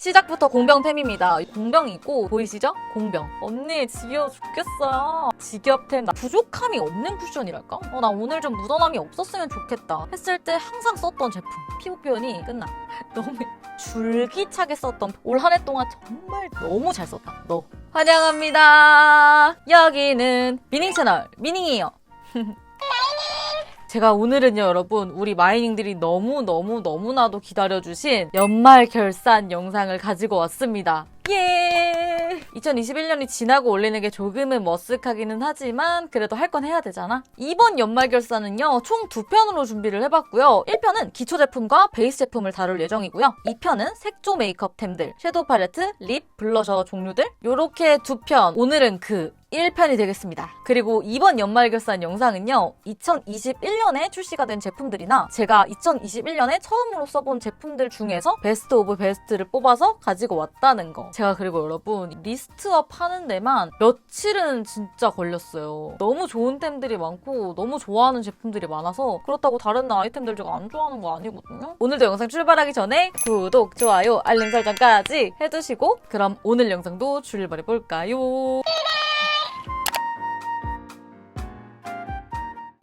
시작부터 공병템입니다. 공병이고 보이시죠? 공병. 언니 지겨워 죽겠어요. 지겹템. 나 부족함이 없는 쿠션이랄까? 나 오늘 좀 묻어남이 없었으면 좋겠다 했을 때 항상 썼던 제품. 피부 표현이 끝나. 너무 줄기차게 썼던 올 한 해 동안 정말 너무 잘 썼다. 너. 환영합니다. 여기는 미닝 채널 미닝이에요. 제가 오늘은요 여러분 우리 마이닝들이 너무나도 기다려주신 연말 결산 영상을 가지고 왔습니다. 예! 2021년이 지나고 올리는 게 조금은 머쓱하기는 하지만 그래도 할 건 해야 되잖아. 이번 연말 결산은요 총 2편으로 준비를 해봤고요. 1편은 기초 제품과 베이스 제품을 다룰 예정이고요. 2편은 색조 메이크업템들, 섀도우 팔레트, 립, 블러셔 종류들 요렇게 2편. 오늘은 그 1편이 되겠습니다. 그리고 이번 연말 결산 영상은요 2021년에 출시가 된 제품들이나 제가 2021년에 처음으로 써본 제품들 중에서 베스트 오브 베스트를 뽑아서 가지고 왔다는 거. 제가 그리고 여러분 리스트업 하는 데만 며칠은 진짜 걸렸어요. 너무 좋은 템들이 많고 너무 좋아하는 제품들이 많아서 그렇다고 다른 아이템들 제가 안 좋아하는 거 아니거든요. 오늘도 영상 출발하기 전에 구독, 좋아요, 알림 설정까지 해두시고 그럼 오늘 영상도 출발해볼까요?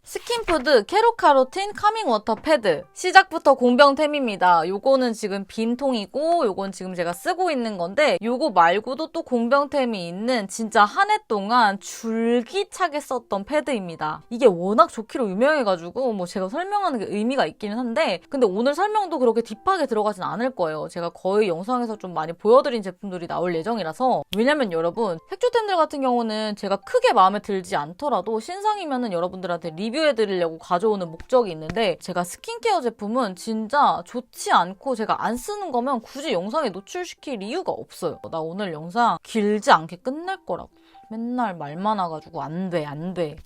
스킨푸드 캐로카로틴 카밍 워터 패드. 시작부터 공병템입니다. 요거는 지금 빈 통이고 요건 지금 제가 쓰고 있는 건데 요거 말고도 또 공병템이 있는 진짜 한 해 동안 줄기차게 썼던 패드입니다. 이게 워낙 좋기로 유명해가지고 뭐 제가 설명하는 게 의미가 있기는 한데 근데 오늘 설명도 그렇게 딥하게 들어가진 않을 거예요. 제가 거의 영상에서 좀 많이 보여드린 제품들이 나올 예정이라서. 왜냐면 여러분 색조템들 같은 경우는 제가 크게 마음에 들지 않더라도 신상이면은 여러분들한테 리뷰해드리려고 가져오는 목적이 있는데 제가 스킨케어 제품은 진짜 좋지 않고 제가 안 쓰는 거면 굳이 영상에 노출시킬 이유가 없어요. 나 오늘 영상 길지 않게 끝낼 거라고. 맨날 말 많아가지고 안 돼.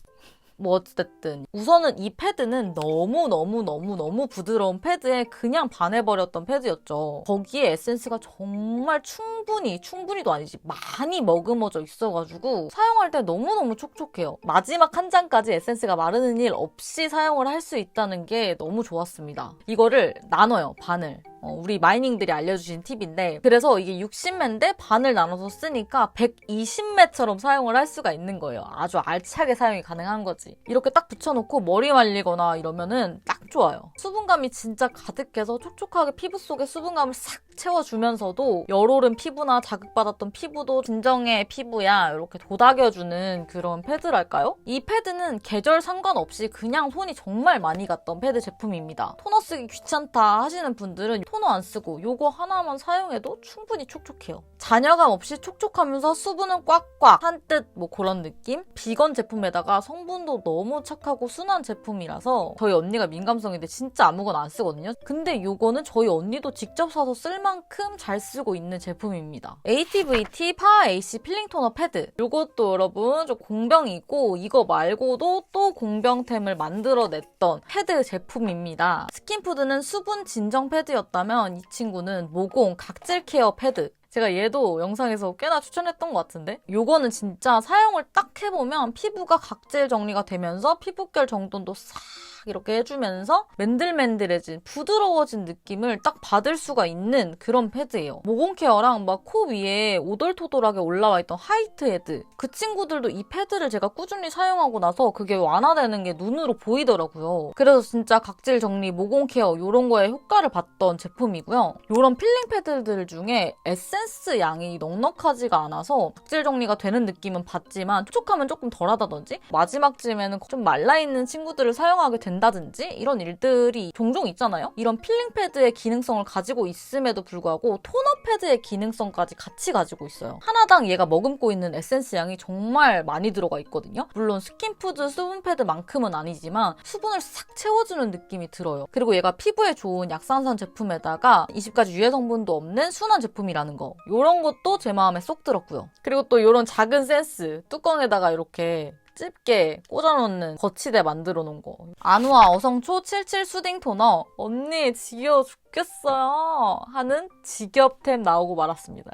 뭐 어쨌든 우선은 이 패드는 너무 부드러운 패드에 그냥 반해버렸던 패드였죠. 거기에 에센스가 정말 충분히도 아니지 많이 머금어져 있어가지고 사용할 때 너무너무 촉촉해요. 마지막 한 장까지 에센스가 마르는 일 없이 사용을 할 수 있다는 게 너무 좋았습니다. 이거를 나눠요, 반을. 우리 마이닝들이 알려주신 팁인데 그래서 이게 60매인데 반을 나눠서 쓰니까 120매처럼 사용을 할 수가 있는 거예요. 아주 알차게 사용이 가능한 거지. 이렇게 딱 붙여놓고 머리 말리거나 이러면은 딱 좋아요. 수분감이 진짜 가득해서 촉촉하게 피부 속에 수분감을 싹 채워주면서도 열오른 피부나 자극받았던 피부도 진정의 피부야 이렇게 도닥여주는 그런 패드랄까요? 이 패드는 계절 상관없이 그냥 손이 정말 많이 갔던 패드 제품입니다. 토너 쓰기 귀찮다 하시는 분들은 토너 안 쓰고 요거 하나만 사용해도 충분히 촉촉해요. 잔여감 없이 촉촉하면서 수분은 꽉꽉 한 듯 뭐 그런 느낌? 비건 제품에다가 성분도 너무 착하고 순한 제품이라서 저희 언니가 민감성인데 진짜 아무거나 안 쓰거든요. 근데 요거는 저희 언니도 직접 사서 쓸 만큼 잘 쓰고 있는 제품입니다. ATVT 파워 AC 필링 토너 패드. 요것도 여러분 좀 공병이고 이거 말고도 또 공병템을 만들어냈던 패드 제품입니다. 스킨푸드는 수분 진정 패드였다면 이 친구는 모공 각질 케어 패드. 제가 얘도 영상에서 꽤나 추천했던 것 같은데 요거는 진짜 사용을 딱 해보면 피부가 각질 정리가 되면서 피부결 정돈도 싹 이렇게 해주면서 맨들맨들해진 부드러워진 느낌을 딱 받을 수가 있는 그런 패드예요. 모공 케어랑 막 코 위에 오돌토돌하게 올라와 있던 화이트 헤드 그 친구들도 이 패드를 제가 꾸준히 사용하고 나서 그게 완화되는 게 눈으로 보이더라고요. 그래서 진짜 각질 정리, 모공 케어 이런 거에 효과를 봤던 제품이고요. 이런 필링 패드들 중에 에센스 양이 넉넉하지가 않아서 각질 정리가 되는 느낌은 받지만 촉촉함은 조금 덜하다든지 마지막쯤에는 좀 말라있는 친구들을 사용하게 된다든지 이런 일들이 종종 있잖아요. 이런 필링 패드의 기능성을 가지고 있음에도 불구하고 토너 패드의 기능성까지 같이 가지고 있어요. 하나당 얘가 머금고 있는 에센스 양이 정말 많이 들어가 있거든요. 물론 스킨푸드 수분 패드만큼은 아니지만 수분을 싹 채워주는 느낌이 들어요. 그리고 얘가 피부에 좋은 약산성 제품에다가 20가지 유해 성분도 없는 순한 제품이라는 거 이런 것도 제 마음에 쏙 들었고요. 그리고 또 이런 작은 센스 뚜껑에다가 이렇게 집게 꽂아놓는 거치대 만들어 놓은 거. 아누아 어성초 77 수딩 토너. 언니 지겨워 죽겠어요 하는 지겹템 나오고 말았습니다.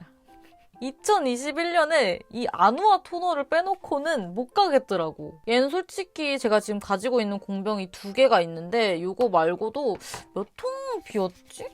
2021년에 이 아누아 토너를 빼놓고는 못 가겠더라고. 얘는 솔직히 제가 지금 가지고 있는 공병이 2개가 있는데 이거 말고도 몇 통 비었지?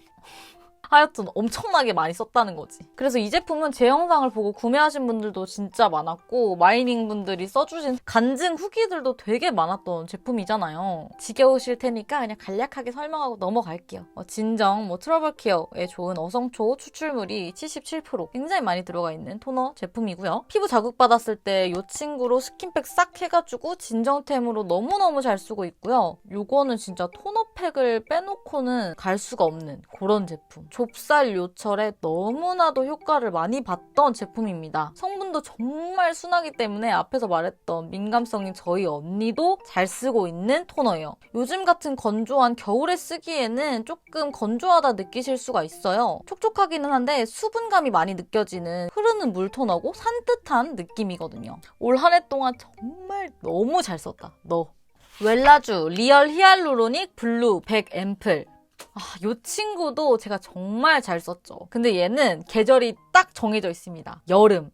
하여튼 엄청나게 많이 썼다는 거지. 그래서 이 제품은 제 영상을 보고 구매하신 분들도 진짜 많았고 마이닝 분들이 써주신 간증 후기들도 되게 많았던 제품이잖아요. 지겨우실 테니까 그냥 간략하게 설명하고 넘어갈게요. 진정, 트러블 케어에 좋은 어성초 추출물이 77% 굉장히 많이 들어가 있는 토너 제품이고요. 피부 자극받았을 때 이 친구로 스킨팩 싹 해가지고 진정템으로 너무너무 잘 쓰고 있고요. 요거는 진짜 토너팩을 빼놓고는 갈 수가 없는 그런 제품. 좁쌀 요철에 너무나도 효과를 많이 봤던 제품입니다. 성분도 정말 순하기 때문에 앞에서 말했던 민감성인 저희 언니도 잘 쓰고 있는 토너예요. 요즘 같은 건조한 겨울에 쓰기에는 조금 건조하다 느끼실 수가 있어요. 촉촉하기는 한데 수분감이 많이 느껴지는 흐르는 물 토너고 산뜻한 느낌이거든요. 올 한 해 동안 정말 너무 잘 썼다. 웰라쥬 리얼 히알루로닉 블루 100 앰플. 이 친구도 제가 정말 잘 썼죠. 근데 얘는 계절이 딱 정해져 있습니다.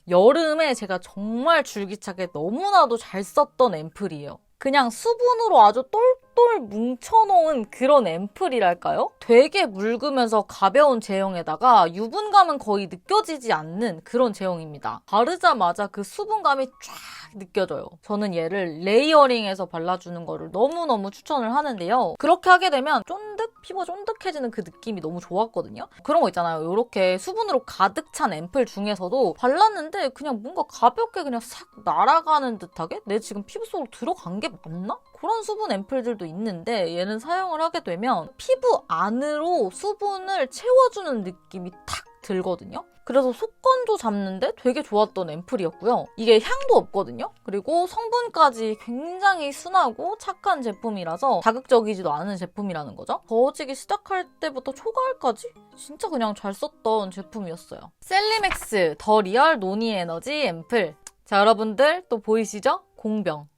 여름에 제가 정말 줄기차게 너무나도 잘 썼던 앰플이에요. 그냥 수분으로 아주 똘똘 뭉쳐놓은 그런 앰플이랄까요? 되게 묽으면서 가벼운 제형에다가 유분감은 거의 느껴지지 않는 그런 제형입니다. 바르자마자 그 수분감이 쫙 느껴져요. 저는 얘를 레이어링해서 발라주는 거를 너무너무 추천을 하는데요. 그렇게 하게 되면 피부가 쫀득해지는 그 느낌이 너무 좋았거든요. 그런 거 있잖아요. 이렇게 수분으로 가득 찬 앰플 중에서도 발랐는데 그냥 뭔가 가볍게 그냥 싹 날아가는 듯하게 내 지금 피부 속으로 들어간 게 맞나? 그런 수분 앰플들도 있는데 얘는 사용을 하게 되면 피부 안으로 수분을 채워주는 느낌이 탁 들거든요. 그래서 속건조 잡는데 되게 좋았던 앰플이었고요. 이게 향도 없거든요. 그리고 성분까지 굉장히 순하고 착한 제품이라서 자극적이지도 않은 제품이라는 거죠. 더워지기 시작할 때부터 초가을까지 진짜 그냥 잘 썼던 제품이었어요. 셀리맥스 더 리얼 노니 에너지 앰플. 자, 여러분들 또 보이시죠? 공병.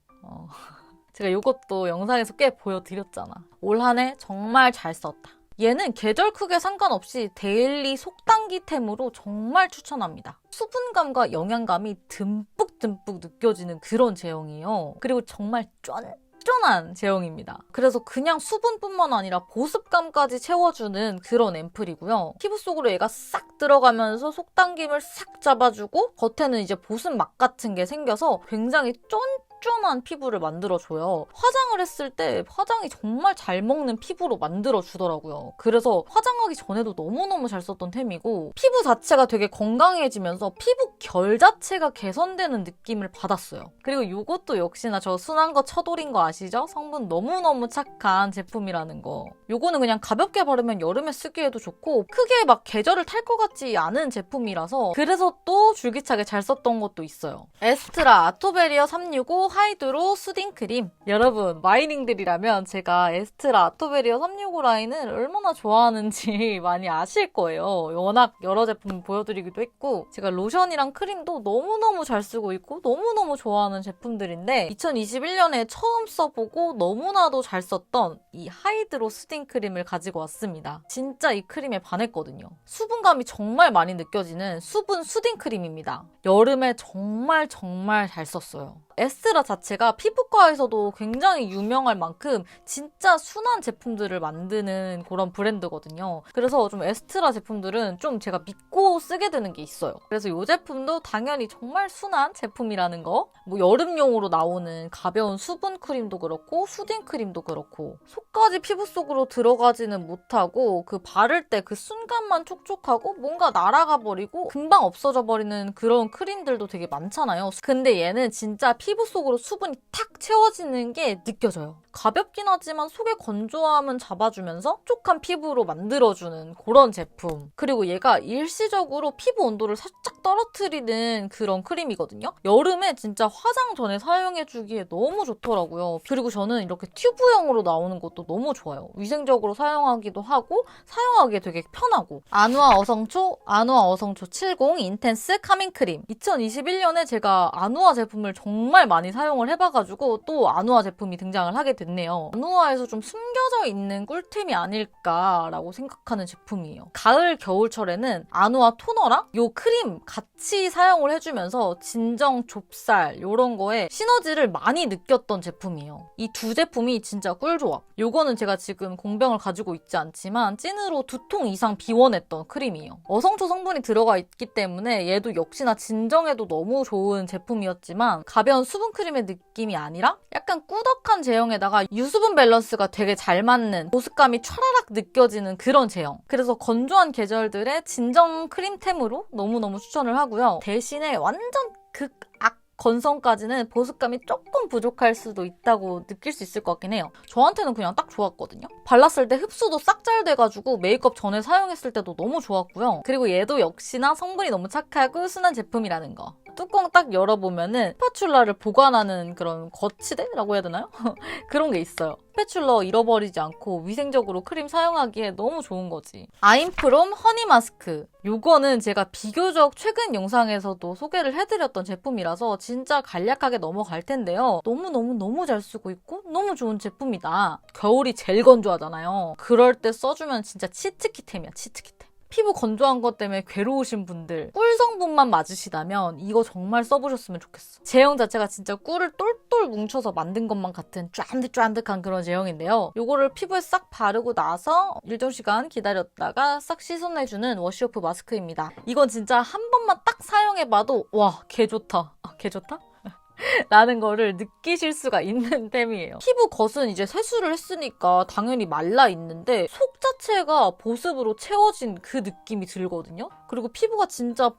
제가 이것도 영상에서 꽤 보여드렸잖아. 올 한 해 정말 잘 썼다. 얘는 계절 크게 상관없이 데일리 속당기템으로 정말 추천합니다. 수분감과 영양감이 듬뿍듬뿍 느껴지는 그런 제형이에요. 그리고 정말 쫀쫀한 제형입니다. 그래서 그냥 수분뿐만 아니라 보습감까지 채워주는 그런 앰플이고요. 피부 속으로 얘가 싹 들어가면서 속당김을 싹 잡아주고 겉에는 이제 보습 막 같은 게 생겨서 굉장히 쫀쫀한 피부를 만들어줘요. 화장을 했을 때 화장이 정말 잘 먹는 피부로 만들어주더라고요. 그래서 화장하기 전에도 너무너무 잘 썼던 템이고 피부 자체가 되게 건강해지면서 피부 결 자체가 개선되는 느낌을 받았어요. 그리고 이것도 역시나 저 순한 거 쳐돌인 거 아시죠? 성분 너무너무 착한 제품이라는 거. 요거는 그냥 가볍게 바르면 여름에 쓰기에도 좋고 크게 막 계절을 탈 것 같지 않은 제품이라서 그래서 또 줄기차게 잘 썼던 것도 있어요. 에스트라 아토베리어 365 하이드로 수딩 크림. 여러분 마이닝들이라면 제가 에스트라 아토베리어 365 라인을 얼마나 좋아하는지 많이 아실 거예요. 워낙 여러 제품 보여드리기도 했고 제가 로션이랑 크림도 너무너무 잘 쓰고 있고 너무너무 좋아하는 제품들인데 2021년에 처음 써보고 너무나도 잘 썼던 이 하이드로 수딩 크림을 가지고 왔습니다. 진짜 이 크림에 반했거든요. 수분감이 정말 많이 느껴지는 수분 수딩 크림입니다. 여름에 정말 잘 썼어요. 에스트라 자체가 피부과에서도 굉장히 유명할 만큼 진짜 순한 제품들을 만드는 그런 브랜드거든요. 그래서 좀 에스트라 제품들은 좀 제가 믿고 쓰게 되는 게 있어요. 그래서 이 제품도 당연히 정말 순한 제품이라는 거. 여름용으로 나오는 가벼운 수분 크림도 그렇고 수딩 크림도 그렇고 속까지 피부 속으로 들어가지는 못하고 그 바를 때 그 순간만 촉촉하고 뭔가 날아가 버리고 금방 없어져 버리는 그런 크림들도 되게 많잖아요. 근데 얘는 진짜 피부 속으로 수분이 탁 채워지는 게 느껴져요. 가볍긴 하지만 속의 건조함은 잡아주면서 촉촉한 피부로 만들어주는 그런 제품. 그리고 얘가 일시적으로 피부 온도를 살짝 떨어뜨리는 그런 크림이거든요. 여름에 진짜 화장 전에 사용해주기에 너무 좋더라고요. 그리고 저는 이렇게 튜브형으로 나오는 것도 너무 좋아요. 위생적으로 사용하기도 하고 사용하기에 되게 편하고. 아누아 어성초 70 인텐스 카밍 크림. 2021년에 제가 아누아 제품을 정말 정말 많이 사용을 해봐가지고 또 아누아 제품이 등장을 하게 됐네요. 아누아에서 좀 숨겨져 있는 꿀템이 아닐까라고 생각하는 제품이에요. 가을, 겨울철에는 아누아 토너랑 요 크림 같이 사용을 해주면서 진정, 좁쌀 이런 거에 시너지를 많이 느꼈던 제품이에요. 이 두 제품이 진짜 꿀조합. 요거는 제가 지금 공병을 가지고 있지 않지만 찐으로 2통 이상 비원했던 크림이에요. 어성초 성분이 들어가 있기 때문에 얘도 역시나 진정에도 너무 좋은 제품이었지만 가벼운 수분 크림의 느낌이 아니라 약간 꾸덕한 제형에다가 유수분 밸런스가 되게 잘 맞는 보습감이 촤라락 느껴지는 그런 제형. 그래서 건조한 계절들의 진정 크림템으로 너무너무 추천을 하고요. 대신에 완전 극악 건성까지는 보습감이 조금 부족할 수도 있다고 느낄 수 있을 것 같긴 해요. 저한테는 그냥 딱 좋았거든요. 발랐을 때 흡수도 싹 잘 돼가지고 메이크업 전에 사용했을 때도 너무 좋았고요. 그리고 얘도 역시나 성분이 너무 착하고 순한 제품이라는 거. 뚜껑 딱 열어보면은 스파츌라를 보관하는 그런 거치대라고 해야 되나요? 그런 게 있어요. 스파츌러 잃어버리지 않고 위생적으로 크림 사용하기에 너무 좋은 거지. 아임프롬 허니 마스크. 요거는 제가 비교적 최근 영상에서도 소개를 해드렸던 제품이라서 진짜 간략하게 넘어갈 텐데요. 너무 잘 쓰고 있고 너무 좋은 제품이다. 겨울이 제일 건조하잖아요. 그럴 때 써주면 진짜 치트키템이야, 치트키템. 피부 건조한 것 때문에 괴로우신 분들, 꿀 성분만 맞으시다면 이거 정말 써보셨으면 좋겠어. 제형 자체가 진짜 꿀을 똘똘 뭉쳐서 만든 것만 같은 쫀득쫀득한 그런 제형인데요. 요거를 피부에 싹 바르고 나서 일정 시간 기다렸다가 싹 씻어내주는 워시오프 마스크입니다. 이건 진짜 한 번만 딱 사용해봐도 와, 개 좋다. 개 좋다? 라는 거를 느끼실 수가 있는 템이에요. 피부 겉은 이제 세수를 했으니까 당연히 말라 있는데 속 자체가 보습으로 채워진 그 느낌이 들거든요. 그리고 피부가 진짜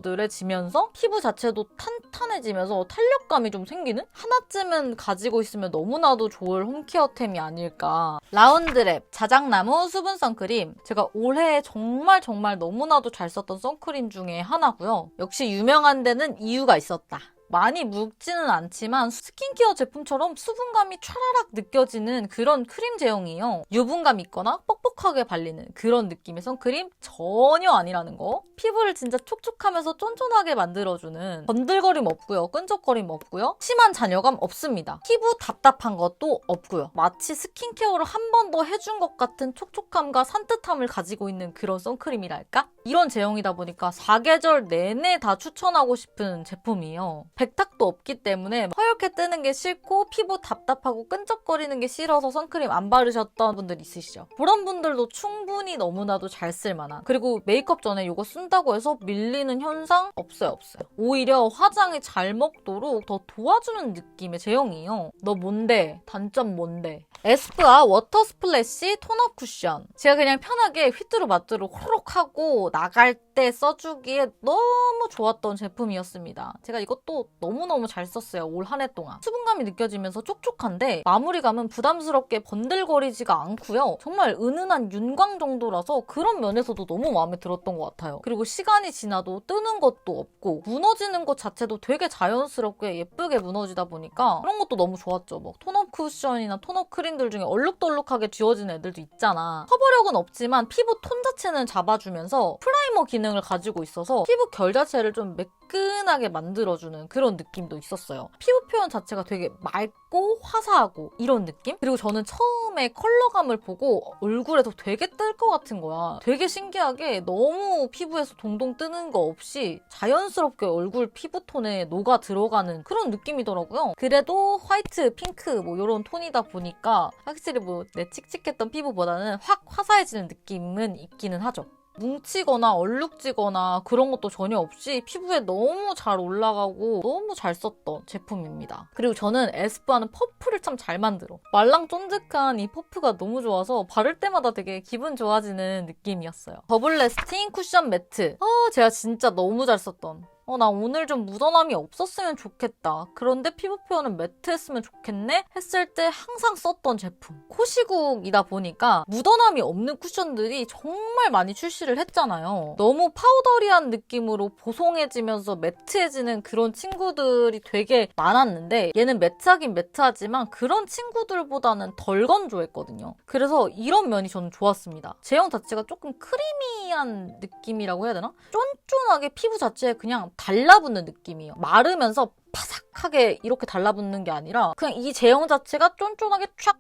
보들보들해지면서 피부 자체도 탄탄해지면서 탄력감이 좀 생기는? 하나쯤은 가지고 있으면 너무나도 좋을 홈케어템이 아닐까. 라운드랩 자작나무 수분 선크림. 제가 올해 정말 너무나도 잘 썼던 선크림 중에 하나고요. 역시 유명한 데는 이유가 있었다. 많이 묽지는 않지만 스킨케어 제품처럼 수분감이 촤라락 느껴지는 그런 크림 제형이에요. 유분감 있거나 뻑뻑하게 발리는 그런 느낌의 선크림 전혀 아니라는 거. 피부를 진짜 촉촉하면서 쫀쫀하게 만들어주는 번들거림 없고요. 끈적거림 없고요. 심한 잔여감 없습니다. 피부 답답한 것도 없고요. 마치 스킨케어를 한 번 더 해준 것 같은 촉촉함과 산뜻함을 가지고 있는 그런 선크림이랄까? 이런 제형이다 보니까 사계절 내내 다 추천하고 싶은 제품이에요. 백탁도 없기 때문에 허옇게 뜨는 게 싫고 피부 답답하고 끈적거리는 게 싫어서 선크림 안 바르셨던 분들 있으시죠? 그런 분들도 충분히 너무나도 잘 쓸만한. 그리고 메이크업 전에 이거 쓴다고 해서 밀리는 현상 없어요. 오히려 화장이 잘 먹도록 더 도와주는 느낌의 제형이에요. 너 뭔데? 단점 뭔데? 에스쁘아 워터 스플래시 톤업 쿠션. 제가 그냥 편하게 휘뚜루마뚜루 호록 하고 나갈 때 써주기에 너무 좋았던 제품이었습니다. 제가 이것도 너무너무 잘 썼어요. 올 한 해 동안. 수분감이 느껴지면서 촉촉한데 마무리감은 부담스럽게 번들거리지가 않고요. 정말 은은한 윤광 정도라서 그런 면에서도 너무 마음에 들었던 것 같아요. 그리고 시간이 지나도 뜨는 것도 없고 무너지는 것 자체도 되게 자연스럽게 예쁘게 무너지다 보니까 그런 것도 너무 좋았죠. 뭐 톤업 쿠션이나 톤업 크림들 중에 얼룩덜룩하게 지워지는 애들도 있잖아. 커버력은 없지만 피부 톤 자체는 잡아주면서 프라이머 기능을 가지고 있어서 피부 결 자체를 좀 매끈하게 만들어주는 그런 느낌도 있었어요. 피부 표현 자체가 되게 맑고 화사하고 이런 느낌? 그리고 저는 처음에 컬러감을 보고 얼굴에서 되게 뜰 것 같은 거야. 되게 신기하게 너무 피부에서 동동 뜨는 거 없이 자연스럽게 얼굴 피부톤에 녹아 들어가는 그런 느낌이더라고요. 그래도 화이트, 핑크 뭐 이런 톤이다 보니까 확실히 뭐 내 칙칙했던 피부보다는 확 화사해지는 느낌은 있기는 하죠. 뭉치거나 얼룩지거나 그런 것도 전혀 없이 피부에 너무 잘 올라가고 너무 잘 썼던 제품입니다. 그리고 저는 에스쁘아는 퍼프를 참 잘 만들어. 말랑 쫀득한 이 퍼프가 너무 좋아서 바를 때마다 되게 기분 좋아지는 느낌이었어요. 더블 래스팅 쿠션 매트. 제가 진짜 너무 잘 썼던. 나 오늘 좀 묻어남이 없었으면 좋겠다. 그런데 피부 표현은 매트했으면 좋겠네? 했을 때 항상 썼던 제품. 코시국이다 보니까 묻어남이 없는 쿠션들이 정말 많이 출시를 했잖아요. 너무 파우더리한 느낌으로 보송해지면서 매트해지는 그런 친구들이 되게 많았는데 얘는 매트하긴 매트하지만 그런 친구들보다는 덜 건조했거든요. 그래서 이런 면이 저는 좋았습니다. 제형 자체가 조금 크리미한 느낌이라고 해야 되나? 쫀쫀하게 피부 자체에 그냥 달라붙는 느낌이에요. 마르면서 바삭하게 이렇게 달라붙는 게 아니라 그냥 이 제형 자체가 쫀쫀하게 쫙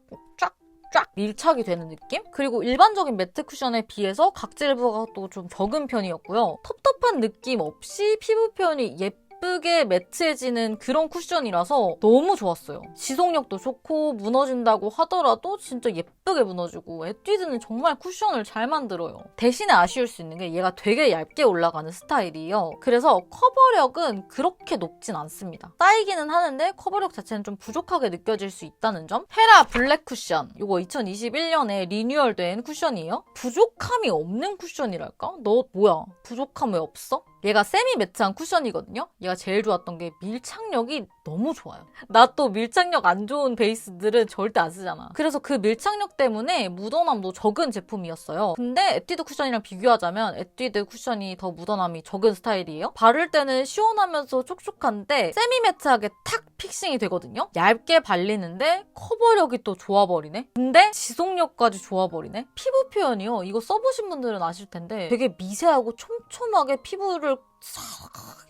밀착이 되는 느낌? 그리고 일반적인 매트 쿠션에 비해서 각질 부하가 또 좀 적은 편이었고요. 텁텁한 느낌 없이 피부 표현이 예쁘게 매트해지는 그런 쿠션이라서 너무 좋았어요. 지속력도 좋고 무너진다고 하더라도 진짜 예쁘게 무너지고 에뛰드는 정말 쿠션을 잘 만들어요. 대신에 아쉬울 수 있는 게 얘가 되게 얇게 올라가는 스타일이에요. 그래서 커버력은 그렇게 높진 않습니다. 쌓이기는 하는데 커버력 자체는 좀 부족하게 느껴질 수 있다는 점. 헤라 블랙 쿠션. 이거 2021년에 리뉴얼된 쿠션이에요. 부족함이 없는 쿠션이랄까? 너 뭐야? 부족함 왜 없어? 얘가 세미 매트한 쿠션이거든요. 얘가 제일 좋았던 게 밀착력이 너무 좋아요. 나 또 밀착력 안 좋은 베이스들은 절대 안 쓰잖아. 그래서 그 밀착력 때문에 묻어남도 적은 제품이었어요. 근데 에뛰드 쿠션이랑 비교하자면 에뛰드 쿠션이 더 묻어남이 적은 스타일이에요. 바를 때는 시원하면서 촉촉한데 세미 매트하게 탁 픽싱이 되거든요. 얇게 발리는데 커버력이 또 좋아버리네. 근데 지속력까지 좋아버리네. 피부 표현이요. 이거 써보신 분들은 아실 텐데 되게 미세하고 촘촘하게 피부를 싹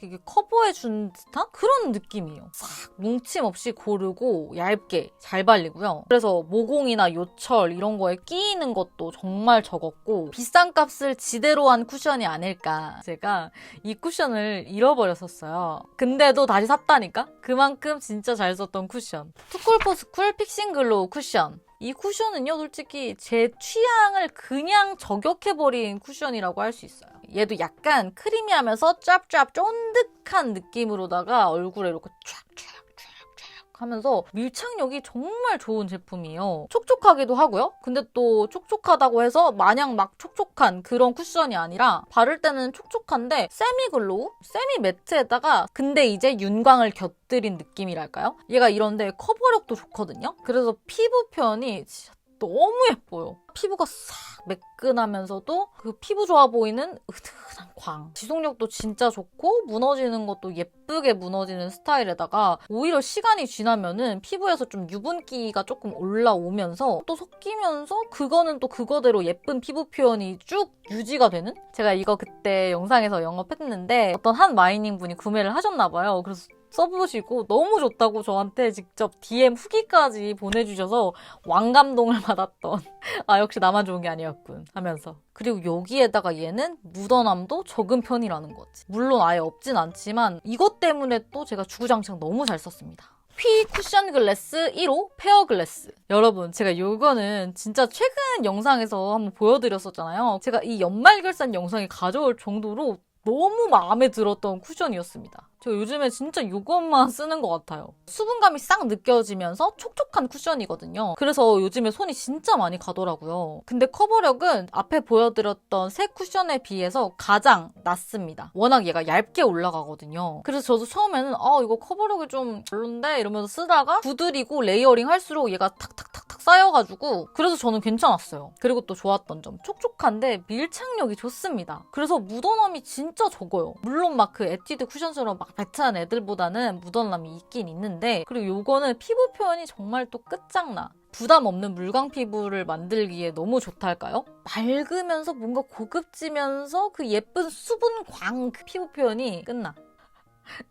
이게 커버해준 듯한 그런 느낌이에요. 싹 뭉침 없이 고르고 얇게 잘 발리고요. 그래서 모공이나 요철 이런 거에 끼이는 것도 정말 적었고 비싼 값을 지대로 한 쿠션이 아닐까. 제가 이 쿠션을 잃어버렸었어요. 근데도 다시 샀다니까? 그만큼 진짜 잘 썼던 쿠션. 투쿨포스쿨 픽싱 글로우 쿠션. 이 쿠션은요, 솔직히 제 취향을 그냥 저격해버린 쿠션이라고 할 수 있어요. 얘도 약간 크리미하면서 짭짭 쫀득한 느낌으로다가 얼굴에 이렇게 촥촥 하면서 밀착력이 정말 좋은 제품이에요. 촉촉하기도 하고요. 근데 또 촉촉하다고 해서 마냥 막 촉촉한 그런 쿠션이 아니라 바를 때는 촉촉한데 세미 글로우? 세미 매트에다가 근데 이제 윤광을 곁들인 느낌이랄까요? 얘가 이런데 커버력도 좋거든요. 그래서 피부 표현이 진짜 너무 예뻐요. 피부가 싹 매끈하면서도 그 피부 좋아 보이는 으드한 광. 지속력도 진짜 좋고 무너지는 것도 예쁘게 무너지는 스타일에다가 오히려 시간이 지나면은 피부에서 좀 유분기가 조금 올라오면서 또 섞이면서 그거는 또 그거대로 예쁜 피부 표현이 쭉 유지가 되는? 제가 이거 그때 영상에서 영업했는데 어떤 한 마이닝 분이 구매를 하셨나 봐요. 그래서 써보시고 너무 좋다고 저한테 직접 DM 후기까지 보내주셔서 왕감동을 받았던 아 역시 나만 좋은 게 아니었군 하면서 그리고 여기에다가 얘는 묻어남도 적은 편이라는 거지. 물론 아예 없진 않지만 이것 때문에 또 제가 주구장창 너무 잘 썼습니다. 휘 쿠션 글래스 1호 페어 글래스. 여러분 제가 이거는 진짜 최근 영상에서 한번 보여드렸었잖아요. 제가 이 연말 결산 영상에 가져올 정도로 너무 마음에 들었던 쿠션이었습니다. 저 요즘에 진짜 이것만 쓰는 것 같아요. 수분감이 싹 느껴지면서 촉촉한 쿠션이거든요. 그래서 요즘에 손이 진짜 많이 가더라고요. 근데 커버력은 앞에 보여드렸던 새 쿠션에 비해서 가장 낮습니다. 워낙 얘가 얇게 올라가거든요. 그래서 저도 처음에는 이거 커버력이 좀 별론데 이러면서 쓰다가 두드리고 레이어링 할수록 얘가 탁탁탁탁 쌓여가지고 그래서 저는 괜찮았어요. 그리고 또 좋았던 점 촉촉한데 밀착력이 좋습니다. 그래서 묻어남이 진짜 적어요. 물론 막 그 에뛰드 쿠션처럼 막 매트한 애들보다는 묻어남이 있긴 있는데 그리고 요거는 피부 표현이 정말 또 끝장나. 부담 없는 물광 피부를 만들기에 너무 좋달까요? 맑으면서 뭔가 고급지면서 그 예쁜 수분광 그 피부 표현이 끝나.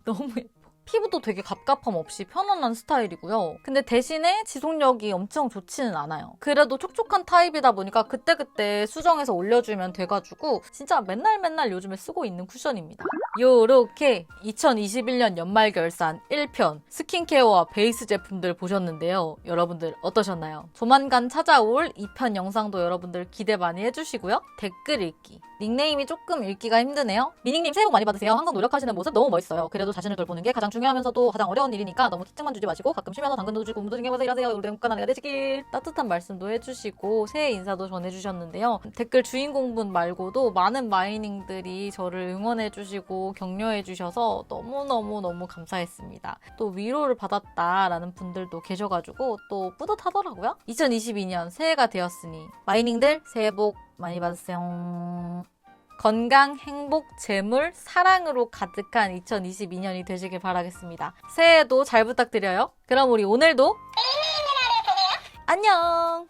너무 예뻐. 피부도 되게 갑갑함 없이 편안한 스타일이고요. 근데 대신에 지속력이 엄청 좋지는 않아요. 그래도 촉촉한 타입이다 보니까 그때그때 수정해서 올려주면 돼가지고 진짜 맨날 요즘에 쓰고 있는 쿠션입니다. 요렇게 2021년 연말 결산 1편 스킨케어와 베이스 제품들 보셨는데요. 여러분들 어떠셨나요? 조만간 찾아올 2편 영상도 여러분들 기대 많이 해주시고요. 댓글 읽기. 닉네임이 조금 읽기가 힘드네요. 미닝님 새해 복 많이 받으세요. 항상 노력하시는 모습 너무 멋있어요. 그래도 자신을 돌보는 게 가장 중요하면서도 가장 어려운 일이니까 너무 특징만 주지 마시고 가끔 쉬면서 당근도 주고 공부도 좀 해보세요. 일하세요. 우리 행복한 한 해가 되시길. 따뜻한 말씀도 해주시고 새해 인사도 전해주셨는데요. 댓글 주인공분 말고도 많은 마이닝들이 저를 응원해주시고 격려해주셔서 너무 감사했습니다. 또 위로를 받았다라는 분들도 계셔가지고 또 뿌듯하더라고요. 2022년 새해가 되었으니 마이닝들 새해 복 많이 받으세요. 건강, 행복, 재물, 사랑으로 가득한 2022년이 되시길 바라겠습니다. 새해도 잘 부탁드려요. 그럼 우리 오늘도 안녕!